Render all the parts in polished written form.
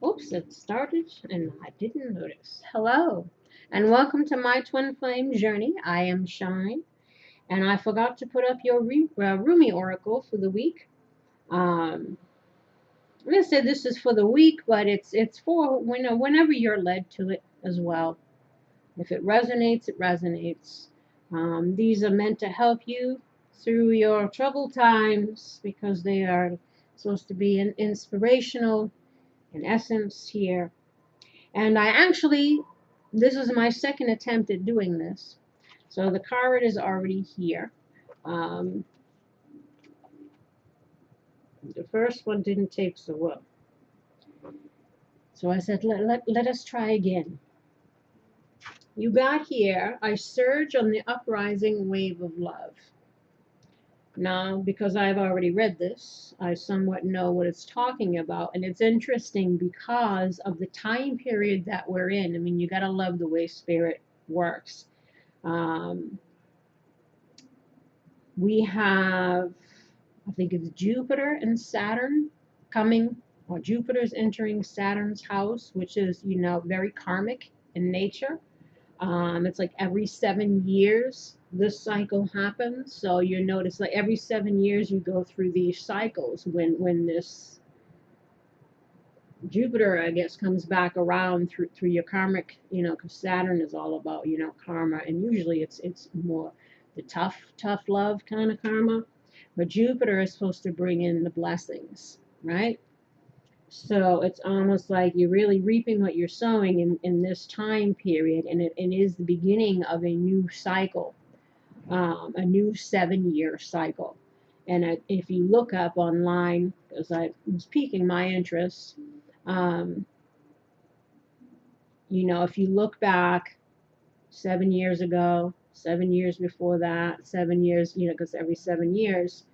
Oops, it started and I didn't notice. Hello, and welcome to my twin flame journey. I am Shine, and I forgot to put up your Rumi Oracle for the week. Um, I'm gonna say this is for the week, but it's for whenever you're led to it as well. If it resonates, it resonates. These are meant to help you through your troubled times because they are supposed to be an inspirational in essence here. And this is my second attempt at doing this. So the card is already here. Um, the first one didn't take so well. So I said, let us try again. You got here, I surge on the uprising wave of love. Now, because I've already read this, I somewhat know what it's talking about. And it's interesting because of the time period that we're in. I mean, you got to love the way spirit works. We have, I think it's Jupiter and Saturn coming, or Jupiter's entering Saturn's house, which is, very karmic in nature. It's like every 7 years this cycle happens. So you notice like every 7 years you go through these cycles when this Jupiter, I guess, comes back around through your karmic, because Saturn is all about, karma, and usually it's more the tough love kind of karma. But Jupiter is supposed to bring in the blessings, right? So it's almost like you're really reaping what you're sowing in this time period, and it is the beginning of a new cycle, a new 7-year cycle. And if you look up online, because I was piquing my interest, if you look back 7 years ago, 7 years before that, 7 years, because every 7 years,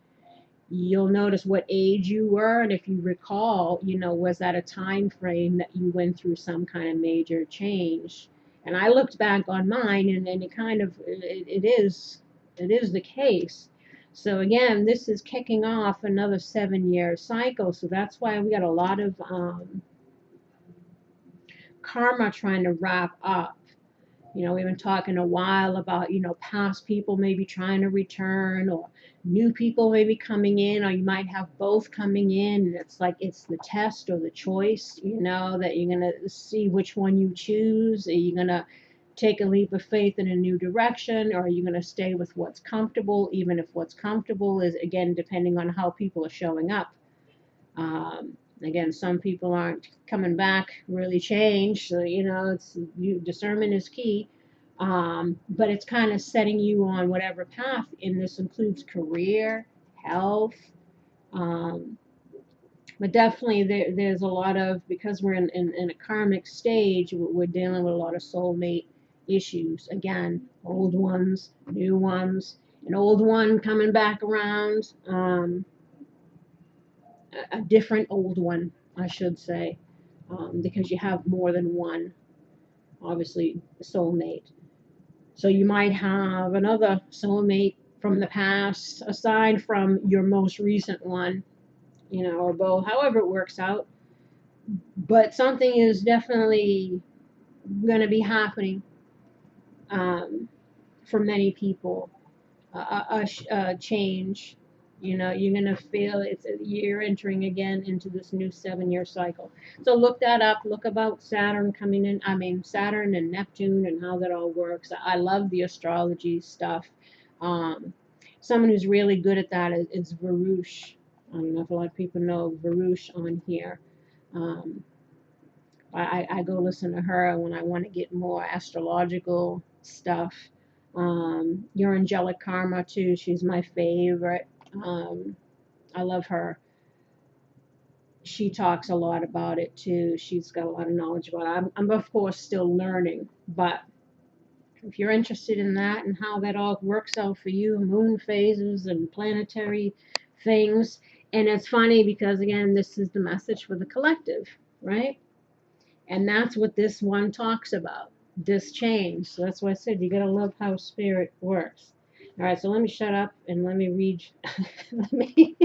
you'll notice what age you were, and if you recall, was that a time frame that you went through some kind of major change? And I looked back on mine, and it kind of it is the case. So again, this is kicking off another 7-year cycle. So that's why we got a lot of karma trying to wrap up. We've been talking a while about, past people maybe trying to return, or new people maybe coming in, or you might have both coming in. And it's like it's the test or the choice, that you're going to see which one you choose. Are you going to take a leap of faith in a new direction, or are you going to stay with what's comfortable, even if what's comfortable is, again, depending on how people are showing up. Again, some people aren't coming back really changed, so discernment is key. But it's kind of setting you on whatever path, and this includes career, health, but definitely there's a lot of, because we're in a karmic stage, we're dealing with a lot of soulmate issues. Again, old ones, new ones, an old one coming back around. A different old one, I should say, because you have more than one, obviously, soulmate. So you might have another soulmate from the past, aside from your most recent one, or both, however it works out. But something is definitely going to be happening for many people, a change. You're going to feel you're entering again into this new 7-year cycle. So look that up. Look about Saturn coming in. I mean, Saturn and Neptune and how that all works. I love the astrology stuff. Someone who's really good at that is Varush. I don't know if a lot of people know Varush on here. I go listen to her when I want to get more astrological stuff. Your Angelic Karma, too. She's my favorite. I love her. She talks a lot about it too. She's got a lot of knowledge about it. I'm of course still learning, but if you're interested in that and how that all works out for you, moon phases and planetary things. And it's funny because, again, this is the message for the collective, right? And that's what this one talks about, this change. So that's why I said you got to love how spirit works. All right, so let me shut up and let me read. Let me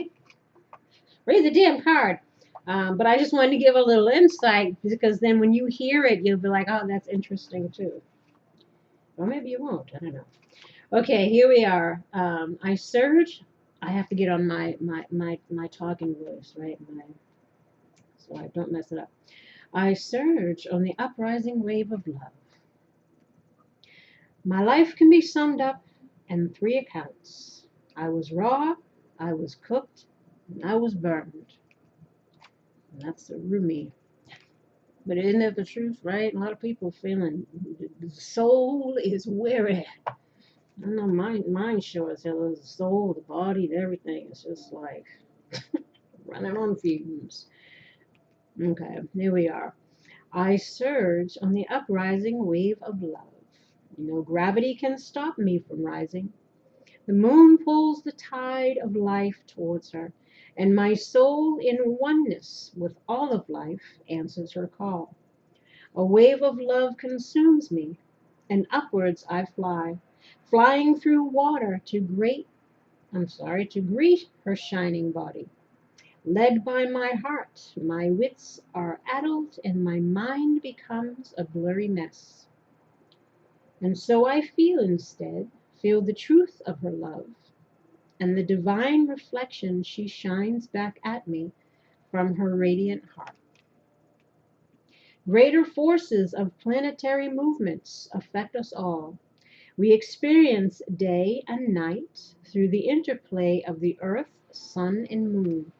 read the damn card. But I just wanted to give a little insight because then when you hear it, you'll be like, oh, that's interesting too. Or maybe you won't. I don't know. Okay, here we are. I surge. I have to get on my talking voice, right? So I don't mess it up. I surge on the uprising wave of love. My life can be summed up in 3 accounts. I was raw, I was cooked, and I was burned. And that's the Rumi. But isn't it the truth, right? A lot of people feeling the soul is weary. I don't know, mine sure as hell is the soul, the body, and everything. It's just like running on fumes. Okay, here we are. I surge on the uprising wave of love. No gravity can stop me from rising. The moon pulls the tide of life towards her, and my soul, in oneness with all of life, answers her call. A wave of love consumes me, and upwards I fly, flying through water to greet her shining body. Led by my heart, my wits are addled, and my mind becomes a blurry mess. And so I feel the truth of her love, and the divine reflection she shines back at me from her radiant heart. Greater forces of planetary movements affect us all. We experience day and night through the interplay of the earth, sun, and moon.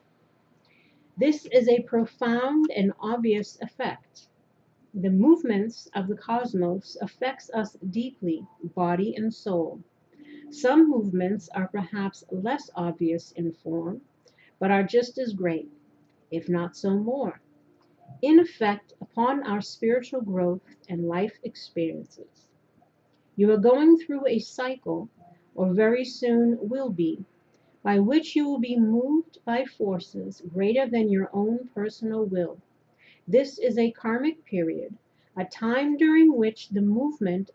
This is a profound and obvious effect. The movements of the cosmos affects us deeply, body and soul. Some movements are perhaps less obvious in form, but are just as great, if not so more, in effect upon our spiritual growth and life experiences. You are going through a cycle, or very soon will be, by which you will be moved by forces greater than your own personal will. This is a karmic period, a time during which the movement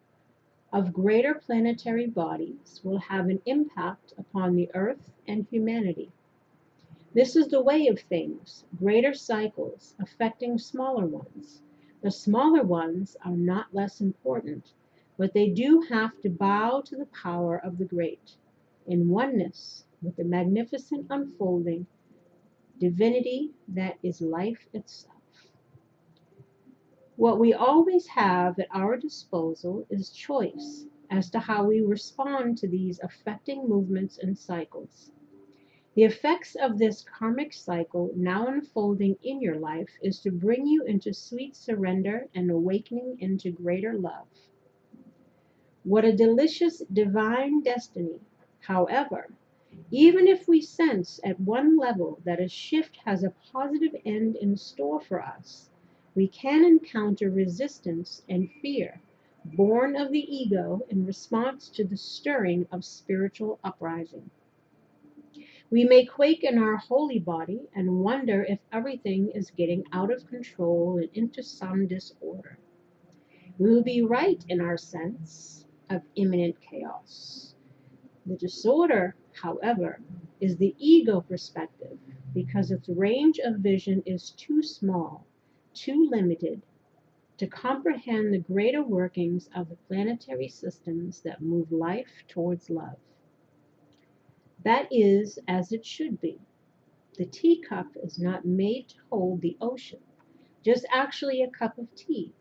of greater planetary bodies will have an impact upon the earth and humanity. This is the way of things, greater cycles affecting smaller ones. The smaller ones are not less important, but they do have to bow to the power of the great, in oneness with the magnificent unfolding divinity that is life itself. What we always have at our disposal is choice as to how we respond to these affecting movements and cycles. The effects of this karmic cycle now unfolding in your life is to bring you into sweet surrender and awakening into greater love. What a delicious divine destiny. However, even if we sense at one level that a shift has a positive end in store for us, we can encounter resistance and fear, born of the ego in response to the stirring of spiritual uprising. We may quake in our holy body and wonder if everything is getting out of control and into some disorder. We will be right in our sense of imminent chaos. The disorder, however, is the ego perspective because its range of vision is too small, too limited to comprehend the greater workings of the planetary systems that move life towards love. That is as it should be. The teacup is not made to hold the ocean, just actually a cup of tea.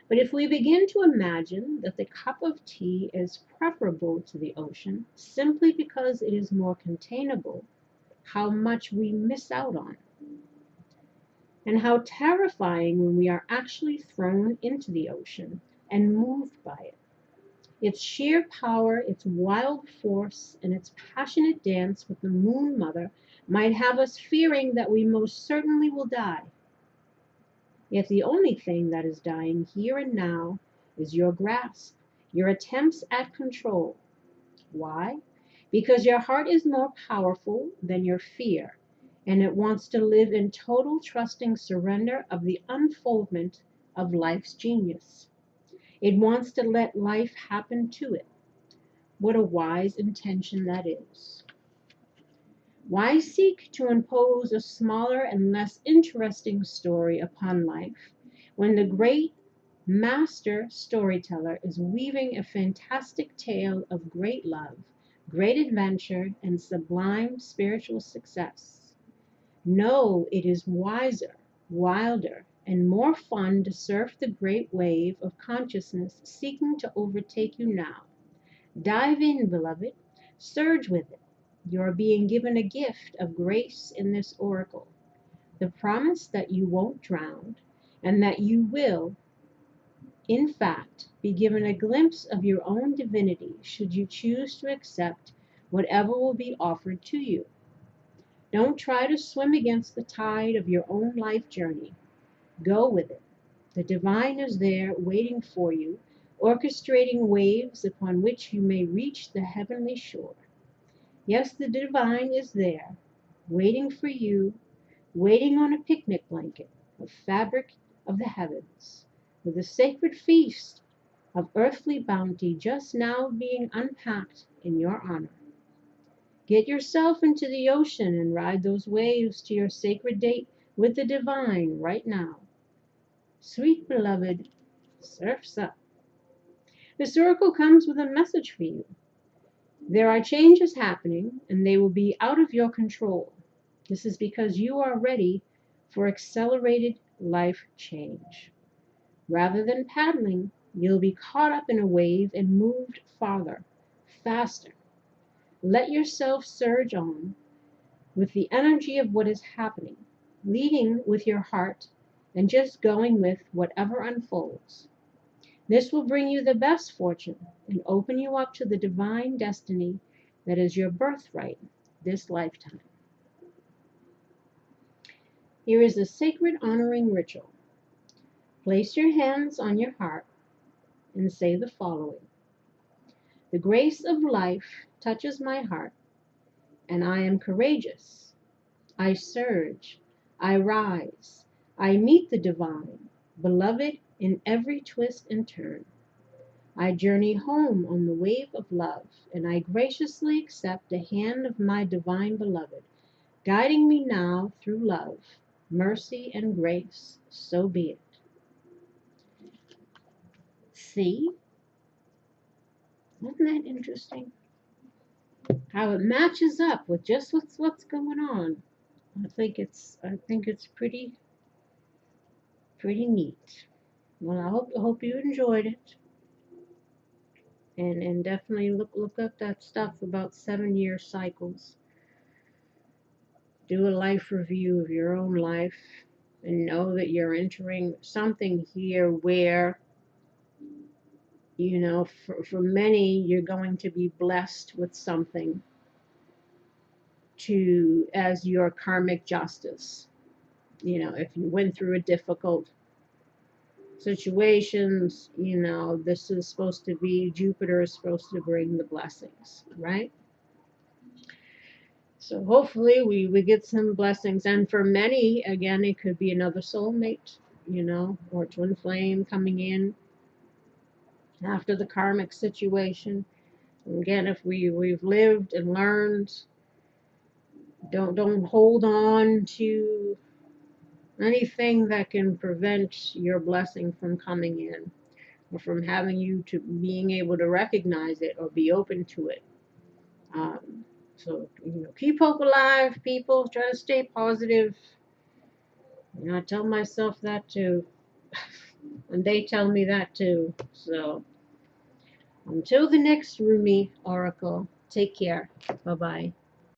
But if we begin to imagine that the cup of tea is preferable to the ocean simply because it is more containable, how much we miss out on. And how terrifying when we are actually thrown into the ocean and moved by it. Its sheer power, its wild force, and its passionate dance with the Moon Mother might have us fearing that we most certainly will die. Yet the only thing that is dying here and now is your grasp, your attempts at control. Why? Because your heart is more powerful than your fear, and it wants to live in total trusting surrender of the unfoldment of life's genius. It wants to let life happen to it. What a wise intention that is. Why seek to impose a smaller and less interesting story upon life when the great master storyteller is weaving a fantastic tale of great love, great adventure, and sublime spiritual success? No, it is wiser, wilder, and more fun to surf the great wave of consciousness seeking to overtake you now. Dive in, beloved. Surge with it. You are being given a gift of grace in this oracle, the promise that you won't drown, and that you will, in fact, be given a glimpse of your own divinity should you choose to accept whatever will be offered to you. Don't try to swim against the tide of your own life journey. Go with it. The divine is there waiting for you, orchestrating waves upon which you may reach the heavenly shore. Yes, the divine is there, waiting for you, waiting on a picnic blanket of fabric of the heavens, with a sacred feast of earthly bounty just now being unpacked in your honor. Get yourself into the ocean and ride those waves to your sacred date with the divine right now. Sweet beloved, surf's up. This oracle comes with a message for you. There are changes happening, and they will be out of your control. This is because you are ready for accelerated life change. Rather than paddling, you'll be caught up in a wave and moved farther, faster. Let yourself surge on with the energy of what is happening, leading with your heart and just going with whatever unfolds. This will bring you the best fortune and open you up to the divine destiny that is your birthright this lifetime. Here is a sacred honoring ritual. Place your hands on your heart and say the following. The grace of life touches my heart, and I am courageous. I surge, I rise, I meet the divine, beloved in every twist and turn. I journey home on the wave of love, and I graciously accept the hand of my divine beloved, guiding me now through love, mercy, and grace. So be it. See? Isn't that interesting? How it matches up with just what's going on. I think it's pretty neat. Well, I hope you enjoyed it. And definitely look up that stuff about 7-year cycles. Do a life review of your own life and know that you're entering something here where, for many, you're going to be blessed with something as your karmic justice. If you went through a difficult situations, this is supposed to be, Jupiter is supposed to bring the blessings, right? So hopefully we get some blessings. And for many, again, it could be another soulmate, or twin flame coming in after the karmic situation. And again, if we've lived and learned, don't hold on to anything that can prevent your blessing from coming in, or from having you to being able to recognize it or be open to it. So, keep hope alive, people. Try to stay positive. I tell myself that too. And they tell me that too. So, until the next Rumi Oracle, take care. Bye-bye.